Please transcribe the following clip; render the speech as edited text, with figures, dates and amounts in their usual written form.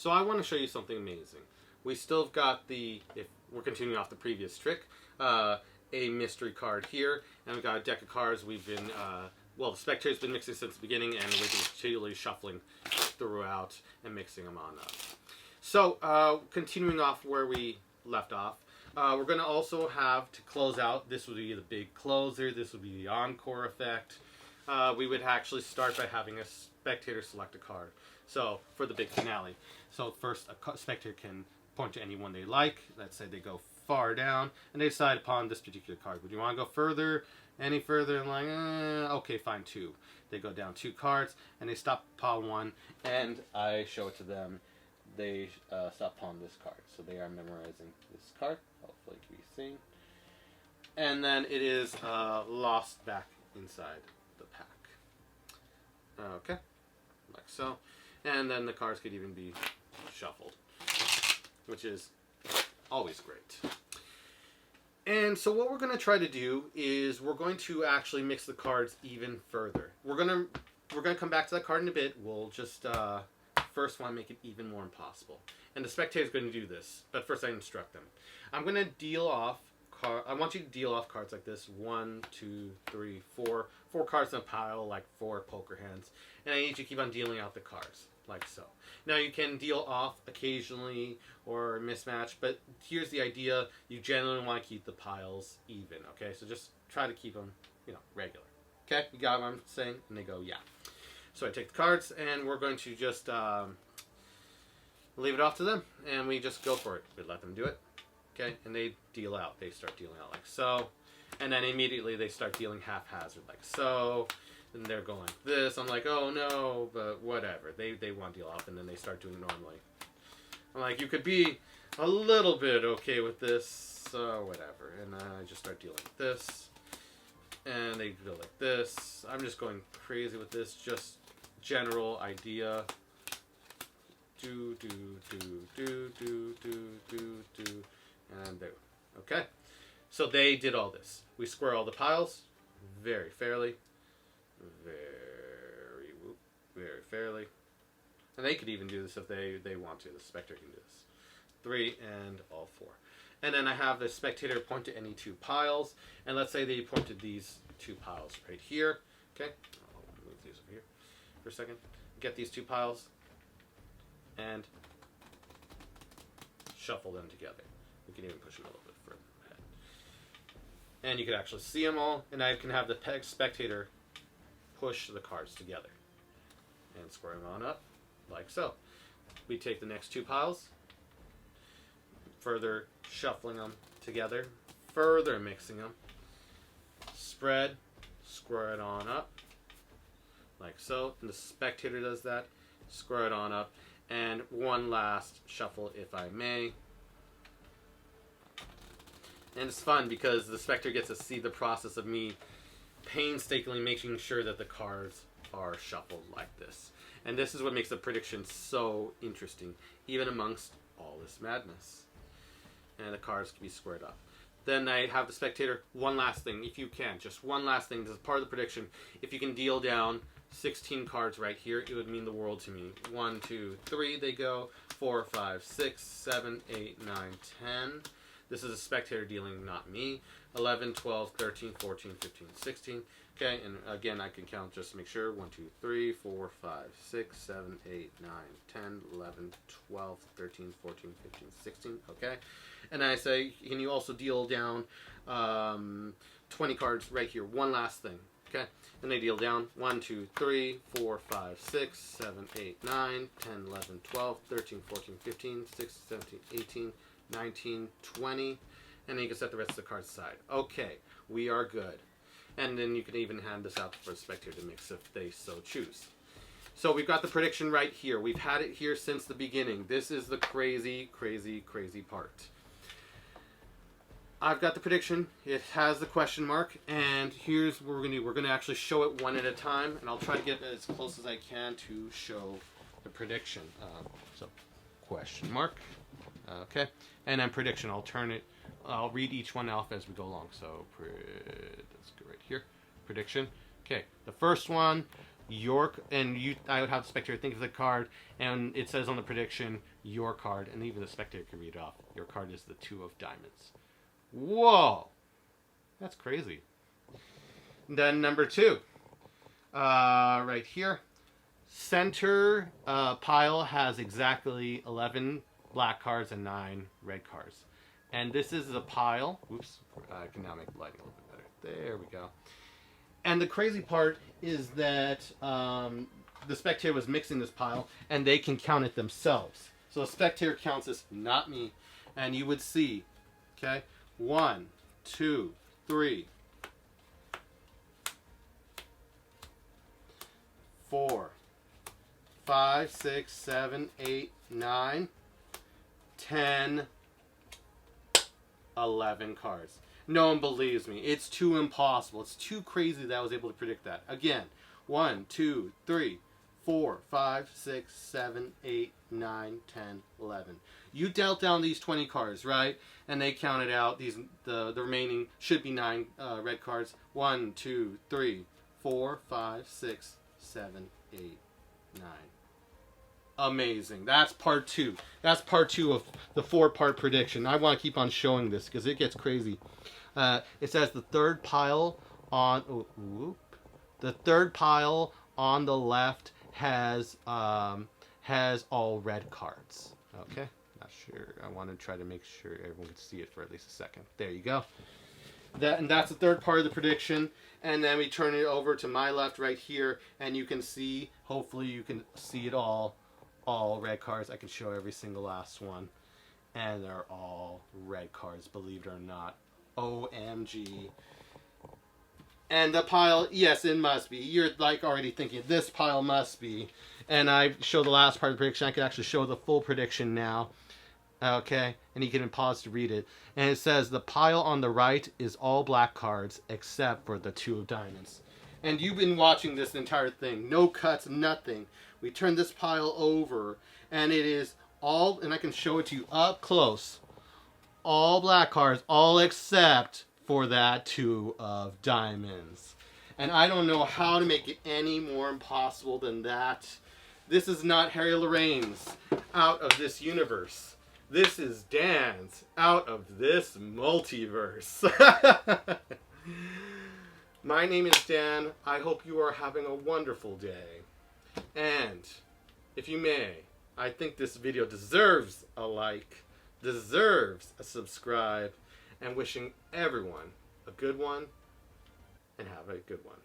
So I want to show you something amazing. We still have got the, if we're continuing off the previous trick, a mystery card here, and we've got a deck of cards. We've been, well, the spectator's been mixing since the beginning, and we've been continually shuffling throughout and mixing them on up. So, continuing off where we left off, we're going to also have to close out. This would be the big closer. This would be the encore effect. We would actually start by having a spectator select a card. So, for the big finale. So, first, a spectator can point to any one they like. Let's say they go far down, and they decide upon this particular card. Would you want to go further, any further? And like, okay, fine, 2. They go down 2 cards, and they stop upon 1, and I show it to them. They stop upon this card. So they are memorizing this card. Hopefully it can be seen. And then it is lost back inside the pack. Okay, like so. And then the cards could even be shuffled, which is always great. And so what we're going to try to do is we're going to actually mix the cards even further. We're going to come back to that card in a bit. We'll just first want to make it even more impossible. And the spectator is going to do this, but first I instruct them. I'm going to deal off I want you to deal off cards like this. 1, 2, 3, 4. 4 cards in a pile, like 4 poker hands. And I need you to keep on dealing out the cards, like so. Now you can deal off occasionally or mismatch, but here's the idea. You generally want to keep the piles even, okay? So just try to keep them, regular. Okay, you got what I'm saying? And they go, yeah. So I take the cards, and we're going to just leave it off to them, and we just go for it. We let them do it, okay? And they deal out. They start dealing out like so, and then immediately they start dealing haphazard like so, and they're going like this. I'm like, oh no, but whatever. They want to deal off, and then they start doing it normally. I'm like, you could be a little bit okay with this, whatever. And I just start dealing with this, and they go like this. I'm just going crazy with this, just general idea. Do, and there. Okay? So they did all this. We square all the piles very fairly. Very fairly. And they could even do this if they want to. The spectator can do this. 3 and all 4. And then I have the spectator point to any 2 piles. And let's say they pointed these 2 piles right here. Okay? I'll move these over here for a second. Get these 2 piles and shuffle them together. We can even push them a little bit further ahead. And you can actually see them all. And I can have the spectator push the cards together and square them on up like so. We take the next 2 piles, further shuffling them together, further mixing them, spread, square it on up like so. And the spectator does that, square it on up, and one last shuffle if I may. And it's fun because the spectator gets to see the process of me painstakingly making sure that the cards are shuffled like this. And this is what makes the prediction so interesting, even amongst all this madness. And the cards can be squared up. Then I have the spectator, one last thing, if you can, just one last thing. This is part of the prediction. If you can deal down 16 cards right here, it would mean the world to me. 1, 2, 3, they go. 4, 5, 6, 7, 8, 9, 10. This is a spectator dealing, not me. 11, 12, 13, 14, 15, 16. Okay, and again, I can count just to make sure. 1, 2, 3, 4, 5, 6, 7, 8, 9, 10, 11, 12, 13, 14, 15, 16. Okay, and I say, can you also deal down 20 cards right here? One last thing. Okay, and they deal down 1, 2, 3, 4, 5, 6, 7, 8, 9, 10, 11, 12, 13, 14, 15, 16, 17, 18, 19, 20, and then you can set the rest of the cards aside. Okay, we are good. And then you can even hand this out for a spectator to mix if they so choose. So we've got the prediction right here. We've had it here since the beginning. This is the crazy, crazy, crazy part. I've got the prediction. It has the question mark. And here's what we're going to do. We're going to actually show it one at a time. And I'll try to get as close as I can to show the prediction. So question mark. Okay. And then prediction. I'll read each one off as we go along. So let's go right here. Prediction. Okay. The first one I would have the spectator think of the card, and it says on the prediction, your card, and even the spectator can read it off. Your card is the 2 of diamonds. Whoa! That's crazy. Then number 2. Right here. Center pile has exactly 11 black cards and 9 red cards. And this is a pile. Oops. I can now make the lighting a little bit better. There we go. And the crazy part is that the spectator was mixing this pile, and they can count it themselves. So the spectator counts this, not me. And you would see, okay, 1, 2, 3, 4, 5, 6, 7, 8, 9, 10, 11 cards. No one believes me. It's too impossible. It's too crazy that I was able to predict that. Again, 1, 2, 3, 4, 5, 6, 7, 8, 9, 10, 11. You dealt down these 20 cards, right? And they counted out the remaining should be 9 red cards. 1, 2, 3, 4, 5, 6, 7, 8, 9. Amazing. That's part 2. That's part 2 of the 4-part prediction. I want to keep on showing this because it gets crazy. It says the third pile on the third pile on the left has all red cards. Okay, not sure. I want to try to make sure everyone can see it for at least a second. There you go. That's the third part of the prediction. And then we turn it over to my left right here, and you can see. Hopefully, you can see it all red cards. I can show every single last one, and they're all red cards. Believe it or not. OMG. And the pile, yes, it must be. You're like already thinking, this pile must be. And I show the last part of the prediction. I can actually show the full prediction now. Okay, and you can pause to read it. And it says, the pile on the right is all black cards except for the 2 of diamonds. And you've been watching this entire thing. No cuts, nothing. We turn this pile over, and it is all, and I can show it to you up close. All black cards, all except for that 2 of diamonds. And I don't know how to make it any more impossible than that. This is not Harry Lorraine's Out of This Universe. This is Dan's Out of This Multiverse. My name is Dan. I hope you are having a wonderful day. And if you may, I think this video deserves a like, deserves a subscribe, and wishing everyone a good one, and have a good one.